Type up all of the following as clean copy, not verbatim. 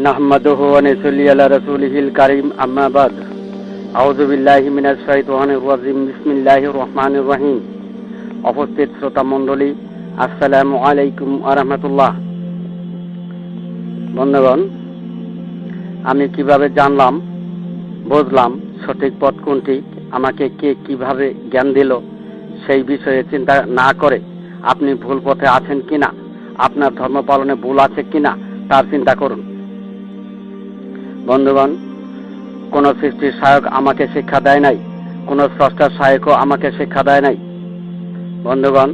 নাহমাদুহু ওয়া নুসাল্লি আলা রাসূলিহিল কারীম আম্মা বাদ আউযু বিল্লাহি মিনাশ শাইতানির রাজিম বিসমিল্লাহির রহমানির রহিম। উপস্থিত শ্রোতা মণ্ডলী, আসসালামু আলাইকুম ওয়া রাহমাতুল্লাহ। বন্ধুগণ, আমি কিভাবে জানলাম, বুঝলাম সঠিক পথ কোনটি, আমাকে কে কিভাবে জ্ঞান দিল, সেই বিষয়ে চিন্তা না করে আপনি ভুল পথে আছেন কিনা, আপনার ধর্ম পালনে ভুল আছে কিনা তার চিন্তা করুন। বন্ধুগণ, কোন সৃষ্টির সহায়ক আমাকে শিক্ষা দেয় নাই, কোন স্রষ্টার সহায়কও আমাকে শিক্ষা দেয় নাই। বন্ধুগণ,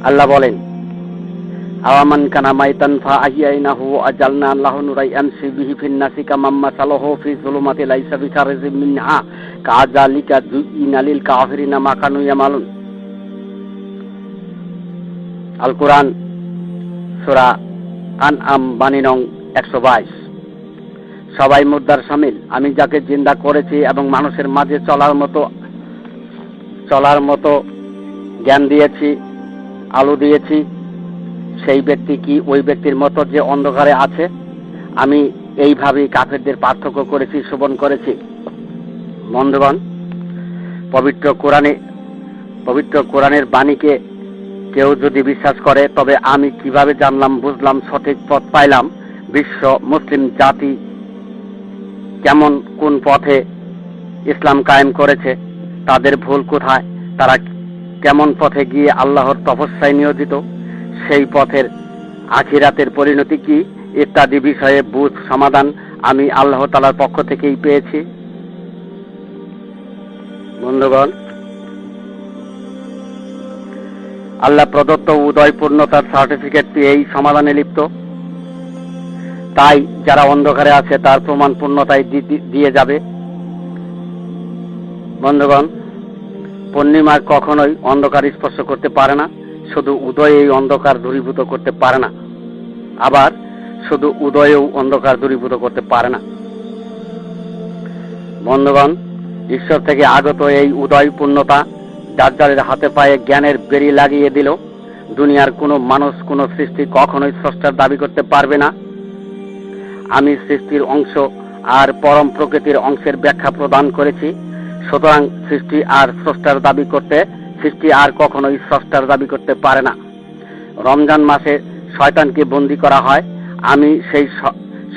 আল্লাহ বলেন, আওয়ামান কানা মাইতান ফাআহইয়ানাহু আজালনা লাহু নূরান ইয়ামশি বিহি ফিন নাসি কামান মাসালুহু ফি যুলুমাতি লাইসা বিখারিজিম মিনহা কাযালিকা যুইনা লিল কাফিরিনা মা কানু ইয়ামালুন। আল কোরআন, সূরা আনআম, বাণী নং 122। সবাই মুর্দার শামিল, আমি যাকে জিন্দা করেছি এবং মানুষের মাঝে চলার মতো জ্ঞান দিয়েছি, আলো দিয়েছি, সেই ব্যক্তি কি ওই ব্যক্তির মতো যে অন্ধকারে আছে? আমি এইভাবেই কাফেরদের পার্থক্য করেছি, শোভন করেছি। বন্ধুগণ, পবিত্র কোরআনের বাণীকে কেউ যদি বিশ্বাস করে, তবে আমি কিভাবে জানলাম, বুঝলাম, সঠিক পথ পাইলাম, বিশ্ব মুসলিম জাতি কেমন কোন পথে ইসলাম কায়েম করেছে, তাদের ভুল কোথায়, তারা কেমন পথে গিয়ে আল্লাহর তপস্যায় নিয়োজিত, সেই পথের আখিরাতের পরিণতি কি ইত্যাদি বিষয়ে বুঝ সমাধান আমি আল্লাহ তাআলার পক্ষ থেকেই পেয়েছি। বন্ধুগণ, আল্লাহ প্রদত্ত উদয় পূর্ণতার সার্টিফিকেট পেয়েই সমাধানে লিপ্ত। তাই যারা অন্ধকারে আছে তার প্রমাণ পূর্ণতায় দিয়ে যাবে। বন্ধুগণ, পূর্ণিমা কখনোই অন্ধকার স্পর্শ করতে পারে না, শুধু উদয় এই অন্ধকার দূরীভূত করতে পারে না, আবার শুধু উদয়েও অন্ধকার দূরীভূত করতে পারে না। বন্ধুগণ, ঈশ্বর থেকে আগত এই উদয় পূর্ণতা দাজ্জালের হাতে পায়ে জ্ঞানের বেরি লাগিয়ে দিল। দুনিয়ার কোনো মানুষ, কোনো সৃষ্টি কখনোই স্রষ্টার দাবি করতে পারবে না। আমি সৃষ্টির অংশ আর পরম প্রকৃতির অংশের ব্যাখ্যা প্রদান করেছি। সুতরাং সৃষ্টি আর কখনোই স্রষ্টার দাবি করতে পারে না। রমজান মাসে শয়তানকে বন্দী করা হয়। আমি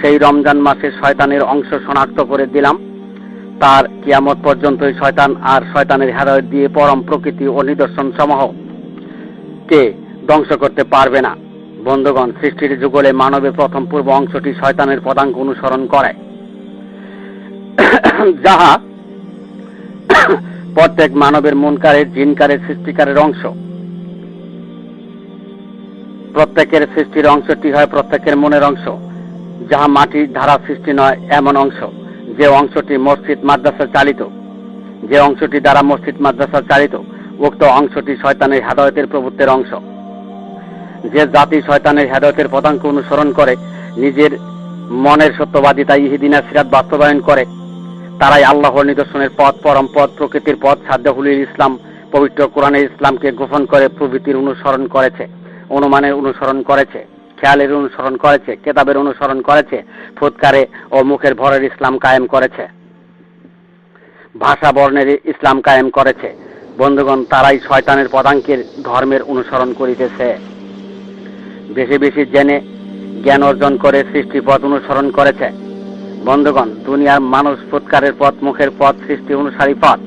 সেই রমজান মাসে শয়তানের অংশ শনাক্ত করে দিলাম। তার কিয়ামত পর্যন্তই শয়তান আর শয়তানের হেদায়েত দিয়ে পরম প্রকৃতি ও নিদর্শন সমূহ কে ধ্বংস করতে পারবে না। বন্ধুগণ, সৃষ্টির যুগলে মানবের প্রথম পূর্ব অংশটি শয়তানের পদাঙ্ক অনুসরণ করে, যাহা প্রত্যেক মানবের মনকারের, জিনকারের, সৃষ্টিকারের অংশ। প্রত্যেকের সৃষ্টির অংশটি হয় প্রত্যেকের মনের অংশ, যাহা মাটির ধারা সৃষ্টি নয় এমন অংশ, যে অংশটি দ্বারা মসজিদ মাদ্রাসা চালিত, উক্ত অংশটি শয়তানের হেদায়েতের প্রভুত্বের অংশ। যে জাতি শয়তানের হেদায়েতের পদাঙ্ক অনুসরণ করে নিজের মনের সত্যবাদিতা ইহদিনা সিরাত বাস্তবায়ন করে, তারাই আল্লাহর নিদর্শনের পথ, পরম পথ, প্রকৃতির পথ, সাদ্দাহুল ইসলাম, পবিত্র কোরআনের ইসলামকে গোপন করে প্রভৃতির অনুসরণ করেছে, অনুমানের অনুসরণ করেছে, খেয়ালের অনুসরণ করেছে, কেতাবের অনুসরণ করেছে, ফুৎকারে ও মুখের ভরের ইসলাম কায়েম করেছে, ভাষা বর্ণের ইসলাম কায়েম করেছে। বন্ধুগণ, তারাই শয়তানের পদাঙ্কের ধর্মের অনুসরণ করিতেছে। বেশি বেশি জেনে জ্ঞান অর্জন করে সৃষ্টির পথ অনুসরণ করেছে। বন্ধুগণ, দুনিয়ার মানুষ ফুৎকারের পথ, মুখের পথ, সৃষ্টি অনুসারী পথ।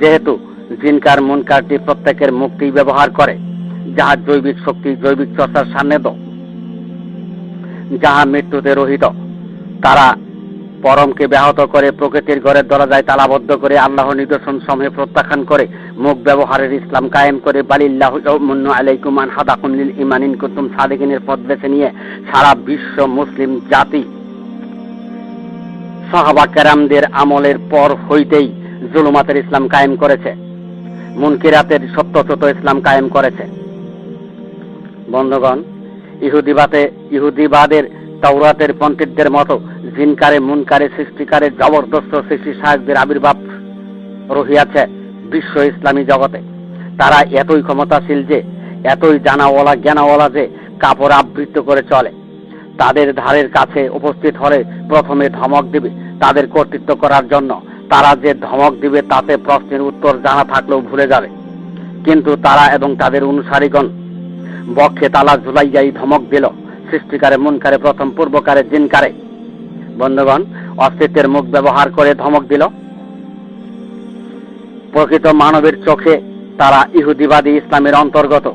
যেহেতু জিনকার মুনকারটি প্রত্যেকের মুক্তি ব্যবহার করে, যাহা জৈবিক শক্তি, জৈবিক চর্চার সান্নিধ্য, যাহা মৃত্যুতে রহিত, তারা পরমকে ব্যাহত করে প্রকৃতির ঘরের দরজায় তালাবদ্ধ করে আল্লাহর নিদর্শন সমূহে প্রত্যাখ্যান করে মুখ ব্যবহারের ইসলাম কায়েম করে বালিল্লাহু ইয়ামুন্নু আলাইকুম আন হাদাকুম লিল ঈমান ইন কুনতুম সাদিকিনের পথ বেছে নিয়ে সারা বিশ্ব মুসলিম জাতি সাহাবা কেরামদের আমলের পর হইতেই জুলুমাতের ইসলাম কায়েম করেছে, মুনকিরাতের সত্যচ্যুত ইসলাম কায়েম করেছে। বন্ধুগণ, ইহুদিবাদের তাওরাতের পণ্ডিতদের মতো জিনকারে, মুনকারে, সৃষ্টিকারের জবরদস্ত সৃষ্টি সাহেবদের আবির্ভাব রহিয়াছে বিশ্ব ইসলামী জগতে। তারা এতই ক্ষমতাশীল যে, এতই জানাওয়ালা জ্ঞানাওয়ালা যে কাপড় আবৃত করে চলে। তাদের ধারের কাছে উপস্থিত হলে প্রথমে ধমক দিবে তাদের কর্তৃত্ব করার জন্য। তারা যে ধমক দিবে তাতে প্রশ্নের উত্তর জানা থাকলেও ভুলে যাবে, কিন্তু তারা এবং তাদের অনুসারীগণ বক্ষে তালা ঝুলাইয়াই ধমক দিল, সৃষ্টিকারে, মুনকারে, প্রথম পূর্বকারে, জিনকারে। বন্ধুগণ, অস্তিত্বের মুখ ব্যবহার করে ধমক দিল। প্রকৃত মানবের চোখে তারা ইহুদিবাদী ইসলামের অন্তর্গত।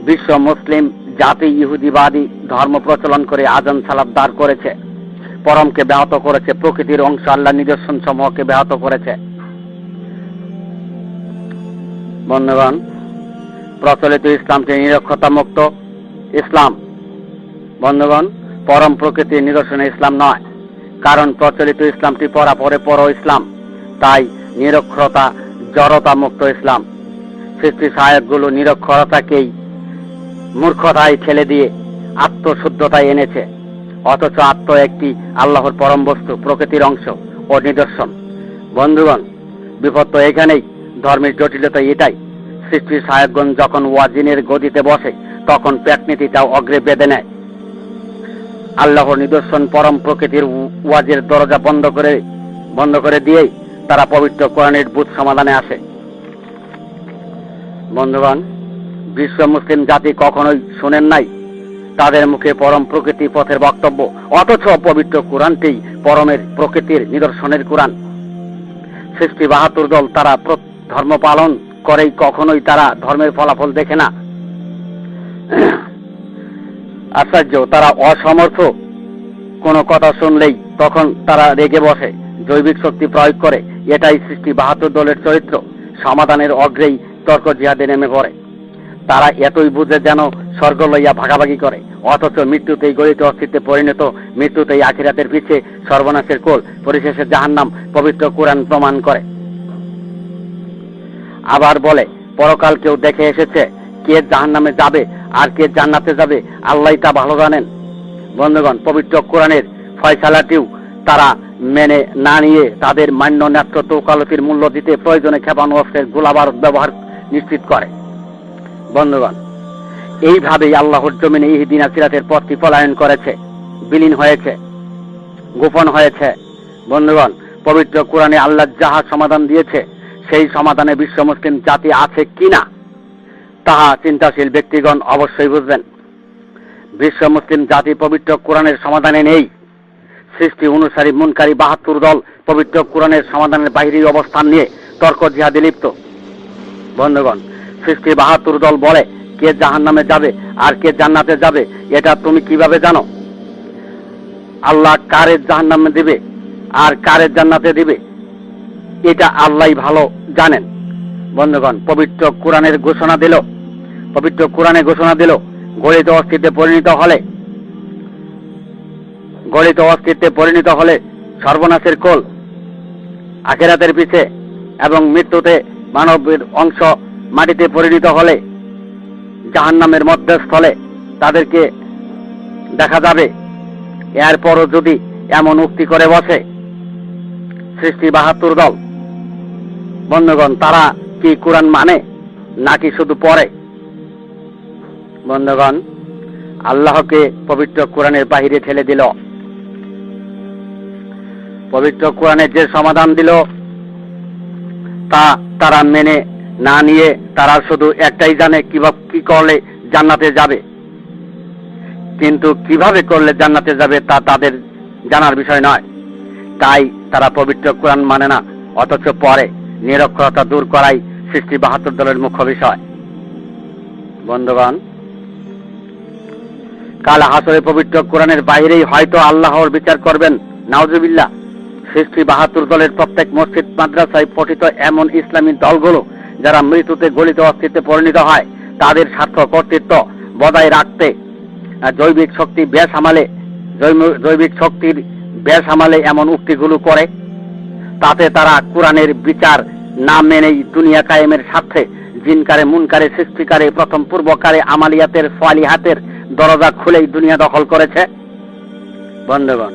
বিশ্ব মুসলিম জাতি ইহুদিবাদী ধর্ম প্রচলন করে আজান সালাত দাঁড় করেছে, পরমকে ব্যাহত করেছে, প্রকৃতির অংশ আল্লাহ নিদর্শন সমূহকে ব্যাহত করেছে। বন্ধুগণ, প্রচলিত ইসলামটি নিরক্ষতা মুক্ত ইসলাম। বন্ধুগণ, পরম প্রকৃতির নিদর্শনে ইসলাম নয়, কারণ প্রচলিত ইসলামটি পরাপরে পর ইসলাম, তাই নিরক্ষরতা জড়তা মুক্ত ইসলাম। সৃষ্টি সহায়কগুলো নিরক্ষরতাকেই মূর্খতায় ঠেলে দিয়ে আত্মশুদ্ধতায় এনেছে, অথচ আত্ম একটি আল্লাহর পরম বস্তু, প্রকৃতির অংশ ও নিদর্শন। বন্ধুগণ, বিপদ তো এখানেই, ধর্মের জটিলতা এটাই। সৃষ্টির সহায়কগণ যখন ওয়াজিনের গদিতে বসে তখন প্যাটনীতিটাও অগ্রে বেঁধে নেয়। আল্লাহর নিদর্শন পরম প্রকৃতির ওয়াজের দরজা বন্ধ করে দিয়েই তারা পবিত্র কোরআনের বুঝ সমাধানে আসে। বন্ধুগণ, বিশ্ব মুসলিম জাতি কখনোই শোনেন নাই তাদের মুখে পরম প্রকৃতি পথের বক্তব্য, অথচ পবিত্র কোরআনটি পরমের প্রকৃতির নিদর্শনের কোরআন। 72 দল তারা ধর্ম পালন করেই কখনোই তারা ধর্মের ফলাফল দেখে না। আশ্চর্য, তারা অসমর্থ। কোনো কথা শুনলেই তখন তারা রেগে বসে, জৈবিক শক্তি প্রয়োগ করে। এটাই 72 দলের চরিত্র। সমাধানের অগ্রেই তর্ক জিহাদে নেমে পড়ে। তারা এতই বুঝে যেন স্বর্গ লইয়া ভাগাভাগি করে, অথচ মৃত্যুতেই গলিত অস্তিত্বে পরিণত, মৃত্যুতেই আখিরাতের পিছে সর্বনাশের কোল, পরিশেষে জাহান্নাম পবিত্র কোরআন প্রমাণ করে। আবার বলে, পরকাল কেউ দেখে এসেছে? কে জাহান্নামে যাবে আর কে জান্নাতে যাবে আল্লাহই তা ভালো জানেন। বন্ধুগণ, পবিত্র কোরআনের ফয়সালাটিও তারা মেনে না নিয়ে তাদের মান্য নেতৃত্ব ওকালতির মূল্য দিতে প্রয়োজনে ক্ষেপণাস্ত্র অস্ত্রের গোলাবারুদ ব্যবহার নিশ্চিত করে। বন্ধুগণ, এইভাবেই আল্লাহর জমিনে ইহদিনা সিরাতের পথটি পলায়ন করেছে, বিলীন হয়েছে, গোপন হয়েছে। বন্ধুগণ, পবিত্র কোরআনে আল্লাহ যাহা সমাধান দিয়েছে সেই সমাধানে বিশ্ব মুসলিম জাতি আছে কিনা তাহা চিন্তাশীল ব্যক্তিগণ অবশ্যই বুঝবেন। বিশ্ব মুসলিম জাতি পবিত্র কোরআনের সমাধানে নেই। সৃষ্টি অনুসারী মুনকারী 72 দল পবিত্র কোরআনের সমাধানের বাহিরেই অবস্থান নিয়ে তর্ক জিহাদে লিপ্ত। বন্ধুগণ, সৃষ্টি 72 দল বলে কে জাহান্নামে যাবে আর কে জান্নাতে যাবে, এটা তুমি কিভাবে জানো? আল্লাহ কারে জাহান্নামে দিবে আর কারে জান্নাতে দিবে এটা আল্লাহই ভালো জানেন। বন্ধুগণ, পবিত্র কোরআনে ঘোষণা দিল গলিত অস্তিত্বে পরিণত হলে সর্বনাশের কোল, আখিরাতের পিছে, এবং মৃত্যুতে মানবের অংশ মাটিতে পরিণত হলে জাহান্নামের মধ্যস্থলে তাদেরকে দেখা যাবে। এরপরও যদি এমন উক্তি করে বসে সৃষ্টি 72 দল, বন্ধুগণ, তারা কি কোরআন মানে নাকি শুধু পড়ে? বন্ধুগণ, আল্লাহকে পবিত্র কোরআনের বাহিরে ঠেলে দিল। পবিত্র কোরআনের যে সমাধান দিল তা তারা মেনে না নিয়ে তারা শুধু একটাই জানে, কি করলে জান্নাতে যাবে, কিন্তু কিভাবে করলে জান্নাতে যাবে তা তাদের জানার বিষয় নয়। তাই তারা পবিত্র কোরআন মানে না, অথচ পরে নিরক্ষরতা দূর করাই সৃষ্টি 72 দলের মুখ্য বিষয়। বন্ধুগণ, কাল হাসরে পবিত্র কোরআনের বাইরেই হয়তো আল্লাহর বিচার করবেন, নাউজুবিল্লাহ। সৃষ্টি 72 দলের প্রত্যেক মসজিদ মাদ্রাসায় পঠিত এমন ইসলামী দলগুলো যারা মৃত্যুতে গলিত অস্তিত্বে পরিণত হয়, তাদের স্বার্থ কর্তৃত্ব বজায় রাখতে জৈবিক শক্তির বেশ সামালে এমন উক্তিগুলো করে। তাতে তারা কোরআনের বিচার না মেনেই দুনিয়া কায়েমের স্বার্থে জিনকারে, মুনকারে, সৃষ্টিকারে, প্রথম পূর্বকারে, আমালিয়াতের, সালিহাতের দরজা খুলেই দুনিয়া দখল করেছে। বন্ধুগণ,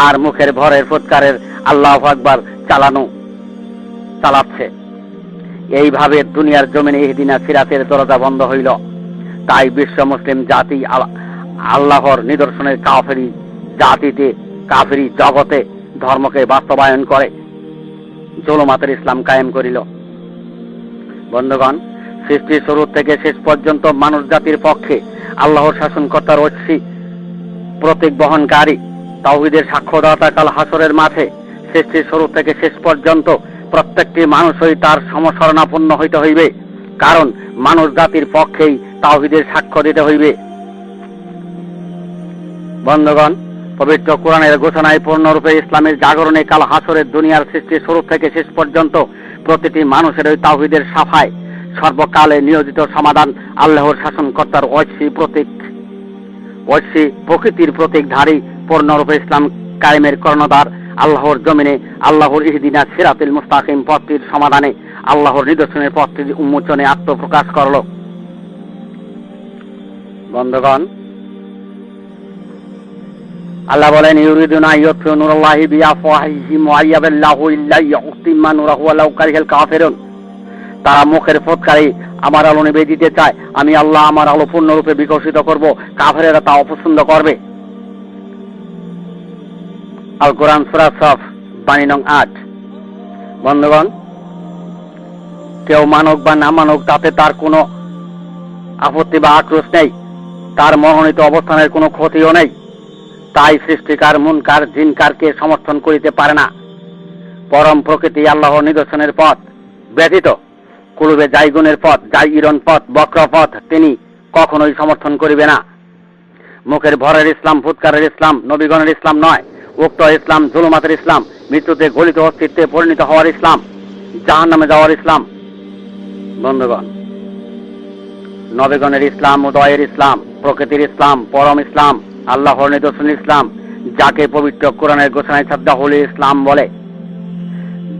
আর মুখের ভরের ফুৎকারের আল্লাহু আকবার চালাচ্ছে। এইভাবে দুনিয়ার জমিনে ইহদিনা সিরাতের দরজা বন্ধ হইল। তাই বিশ্ব মুসলিম জাতি আল্লাহর নিদর্শনের কাফেরি জাতিতে, কাফেরি জগতে ধর্মকে বাস্তবায়ন করে জুলুমাতের ইসলাম কায়েম করিল। বন্ধুগণ, সৃষ্টির শুরু থেকে শেষ পর্যন্ত মানুষ জাতির পক্ষে আল্লাহর শাসনকর্তার ঐচ্ছিক প্রতীক বহনকারী তাওহীদের সাক্ষ্যদাতা কাল হাসরের মাঠে সৃষ্টির শুরু থেকে শেষ পর্যন্ত প্রত্যেকটি মানুষই তার সমশরণাপন্ন হইতে হইবে, কারণ মানুষ জাতির পক্ষেই তাওহীদের সাক্ষ্য দিতে হইবে। বন্ধুগণ, পবিত্র কোরআনের ঘোষণায় পূর্ণরূপে ইসলামের জাগরণে কাল হাসরের দুনিয়ার সৃষ্টির শুরু থেকে শেষ পর্যন্ত প্রতিটি মানুষের ওই তাওহীদের সাফায় সর্বকালে নিয়োজিত সমাধান আল্লাহর শাসনকর্তার ঐচ্ছিক প্রকৃতির প্রতীকধারী পূর্ণরূপে ইসলাম কায়েমের কর্ণধার আল্লাহর জমিনে আল্লাহর ইহদিনা সিরাতুল মুস্তাকিম পথটির সমাধানে আল্লাহর নিদর্শনের পথটির উন্মোচনে আত্মপ্রকাশ করল। বন্ধুগণ, আল্লাহ বলেন, ইউরিদুনা ইউতফিউ নূরাল্লাহি বিআফওয়াহিহিম ওয়া ইয়াবাল্লাহু ইল্লা ইউতিম্মা নূরাহু ওয়ালাউ কারিহাল কাফিরুন। তারা মুখের ফুৎকারে আমার আলো নিভিয়ে দিতে চায়, আমি আল্লাহ আমার আলো পূর্ণরূপে বিকশিত করব, কাফেরেরা তা অপছন্দ করবে। আল কোরআন সূরা সফ বাণী নং ৮। বন্ধুগণ, কেউ মানুক বা না মানুক তাতে তার কোনো আপত্তি বা আক্রোশ নেই, তার মনোনীত অবস্থানের কোনো ক্ষতিও নেই। তাই সৃষ্টিকার মুনকার জিনকারকে সমর্থন করিতে পারে না। পরম প্রকৃতি আল্লাহর নিদর্শনের পথ ব্যতীত কুলুবে জাইগুনের পথ, জাইরন পথ, বক্র পথ তিনি কখনোই সমর্থন করিবে না। মুখের ভরের ইসলাম, ফুৎকারের ইসলাম নবীগণের ইসলাম নয়। উক্ত ইসলাম জুলুমাতের ইসলাম, মৃত্যুতে গলিত অস্তিত্বে পরিণত হওয়ার ইসলাম, জাহান্নামে যাওয়ার ইসলাম। বন্ধুগণ, নবীগণের ইসলাম, উদয়ের ইসলাম, প্রকৃতির ইসলাম, পরম ইসলাম, আল্লাহর নিদর্শন ইসলাম, যাকে পবিত্র কোরআনের ঘোষণায় সাদ্দাহুল ইসলাম বলে।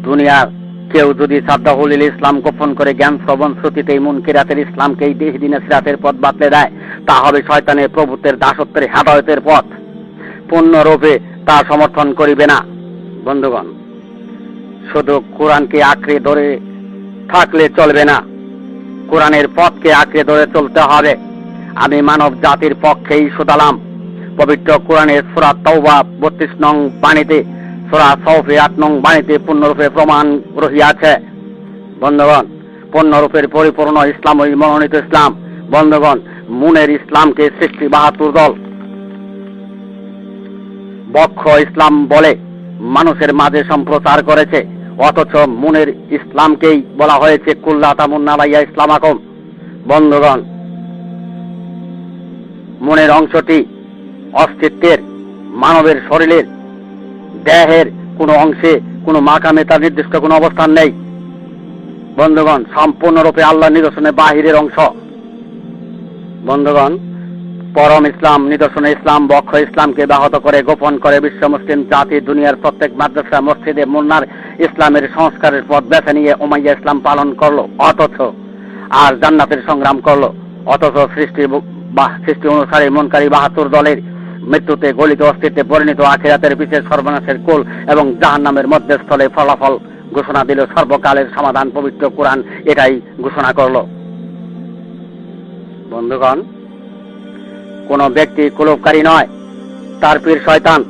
দুনিয়ার কেউ যদি সাদ্দাহুল ইসলাম গোপন করে জ্ঞান শ্রবণ শ্রুতিতে মুনকিরাতের ইসলামকেই ইহদিনা সিরাতের পথ বাতলে দেয়, তা হবে শয়তানের প্রভুত্বের দাসত্বের হেদায়েতের পথ। পূর্ণরূপে তা সমর্থন করিবে না। বন্ধুগণ, শুধু কোরআনকে আঁকড়ে ধরে থাকলে চলবে না, কোরআনের পথকে আঁকড়ে ধরে চলতে হবে। আমি মানব জাতির পক্ষেই শুধালাম। পবিত্র কোরআনের সূরা তাওবা ৩২ নং বাণীতে, সূরা সফে ৮ নং বাণীতে পূর্ণরূপে প্রমাণ রহিয়াছে। বন্ধুগণ, পূর্ণরূপের পরিপূর্ণ ইসলাম ওই মনোনীত ইসলাম। বন্ধুগণ, মুনের ইসলামকে সৃষ্টি ৭২ দল বক্ষ ইসলাম বলে মানুষের মাঝে সম্প্রচার করেছে, অথচ মুনের ইসলামকেই বলা হয়েছে কুল্লা তামুন্না আলাইয়া ইসলামাকুম। বন্ধুগণ, মনের অংশটি অস্তিত্বের, মানবের শরীরের, দেহের কোনো অংশে কোনো মাকামে তার নির্দিষ্ট কোনো অবস্থান নেই। বন্ধুগণ, সম্পূর্ণরূপে আল্লাহ নিদর্শনের বাহিরের অংশ। বন্ধুগণ, পরম ইসলাম, নিদর্শনে ইসলাম, বক্ষ ইসলামকে ব্যাহত করে গোপন করে বিশ্ব মুসলিম জাতি দুনিয়ার প্রত্যেক মাদ্রাসা মসজিদে মুন্নার ইসলামের সংস্কারের পথ বেছে নিয়ে উমাইয়া ইসলাম পালন করলো, অথচ আর জান্নাতের সংগ্রাম করলো। অথচ সৃষ্টি অনুসারে মনকারী ৭২ দলের মৃত্যুতে গলিত অস্তিত্বে পরিণত আখিরাতের পিছে সর্বনাশের কুল এবং জাহান্নামের মধ্যস্থলে ফলাফল ঘোষণা দিল। সর্বকালের সমাধান পবিত্র কোরআন এটাই ঘোষণা করল। বন্ধুগণ, কোন ব্যক্তি কুলুপকারী নয়, তার পীর শয়তান,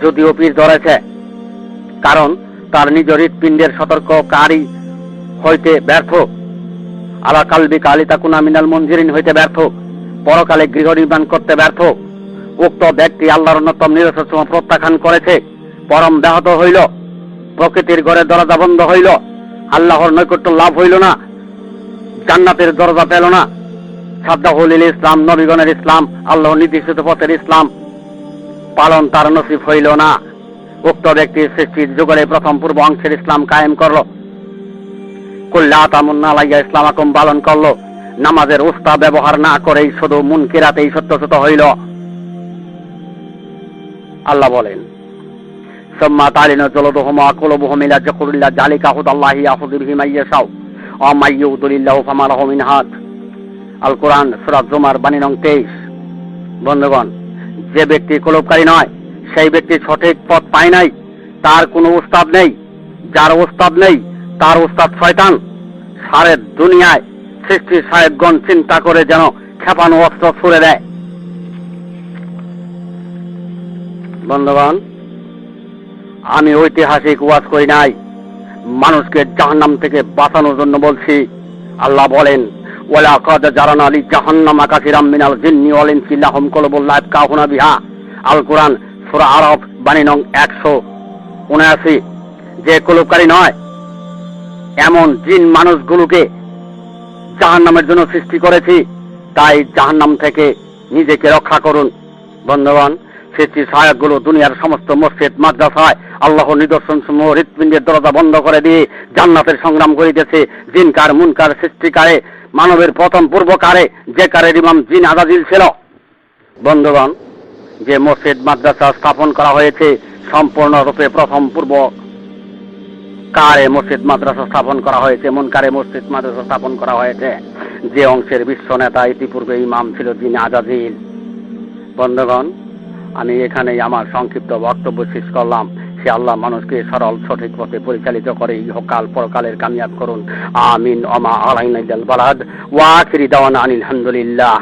যদিও পীর ধরেছে, কারণ তার নিজ হৃৎপিণ্ডের সতর্ককারী হইতে ব্যর্থ, আলা কালবি কালিতাকুনা মিনাল মুনজিরিন হইতে ব্যর্থ, পরকালে গৃহ নির্মাণ করতে ব্যর্থ। উক্ত ব্যক্তি আল্লাহর অন্যতম নিদর্শন প্রত্যাখ্যান করেছে, পরম ব্যাহত হইল, প্রকৃতির ঘরের দরজা বন্ধ হইল, আল্লাহর নৈকট্য লাভ হইল না, জান্নাতের দরজা পেল না। সাদ্দাহুল ইসলাম, নবীগণের ইসলাম, আল্লাহর নির্দেশিত পথের ইসলাম পালন তার নসিব হইল না। উক্ত ব্যক্তি সৃষ্টির যুগলে প্রথম পূর্ব অংশের ইসলাম কায়েম করল, কুল্লা তামুন্না আলাইয়া ইসলামাকুম পালন করল, নামাজের উস্তা ব্যবহার না করেই শুধু মুনকিরাতেই সত্যসত হইল। আল্লাহ বলেন, সুম্মা তালিনু জুলুদুহুম ওয়া কুলুবুহুম ইলা যিকরিল্লাহ যালিকা হুদাল্লাহি ইয়াহদি বিহি মান ইয়াশাউ ওয়া মান ইউদ্লিল্লাহু ফামা লাহু মিন হাদ। আল কোরআন সূরা জুমার বাণী নং 23। বন্ধুগণ, যে ব্যক্তি কুলুপকারী নয়, সেই ব্যক্তি সঠিক পথ পায় নাই, তার কোনো উস্তাদ নেই। যার উস্তাদ নেই, তার উস্তাদ শয়তান। সারে দুনিয়ায় সৃষ্টির সাহেবগণ চিন্তা করে যেন খেপানো অস্ত্র ছুড়ে দেয়। বন্ধুগণ, আমি ঐতিহাসিক ওয়াজ করি নাই, মানুষকে জাহান্নাম থেকে বাঁচানোর জন্য বলছি। আল্লাহ বলেন, ওয়ালা কাদ জারানা লি জাহান্নামা কাসিরাম মিনাল জিন্নি ওয়াল ইনসি লাহুম কুলুবুন লা ইয়াফকাহুনা বিহা। আল কোরআন সূরা আরাফ বাণী নং 179। যে কুলুপকারী নয় এমন জিন মানুষগুলোকে জাহান্নামের জন্য সৃষ্টি করেছি, তাই জাহান্নাম থেকে নিজেকে রক্ষা করুন। বন্ধুগণ, স্বেচ্ছাসেবকগুলো দুনিয়ার সমস্ত মসজিদ মাদ্রাসায় আল্লাহর নিদর্শন সমূহ হৃৎপিণ্ডের দরজা বন্ধ করে দিয়ে জান্নাতের সংগ্রাম করিতেছে। জিনকার মুনকার সৃষ্টিকারে, মানবের প্রথম পূর্বকারে যে কারের ইমাম জিন আজাজিল ছিল। বন্ধুগণ, যে মসজিদ মাদ্রাসা স্থাপন করা হয়েছে সম্পূর্ণরূপে প্রথম পূর্ব কারে মসজিদ মাদ্রাসা স্থাপন করা হয়েছে, মুনকারে মসজিদ মাদ্রাসা স্থাপন করা হয়েছে। যে অংশের বিশ্ব নেতা ইতিপূর্বে ইমাম ছিল জিন আজাজিল। বন্ধুগণ, আমি এখানেই আমার সংক্ষিপ্ত বক্তব্য শেষ করলাম। সে আল্লাহ মানুষকে সরল সঠিক পথে পরিচালিত করে ইহকাল পরকালের কামিয়াব করুন। আমিন। ওমা আলাইনা ইল্লাল বালাগ ওয়া আখিরি দাওয়ানা আনিল হামদুলিল্লাহ।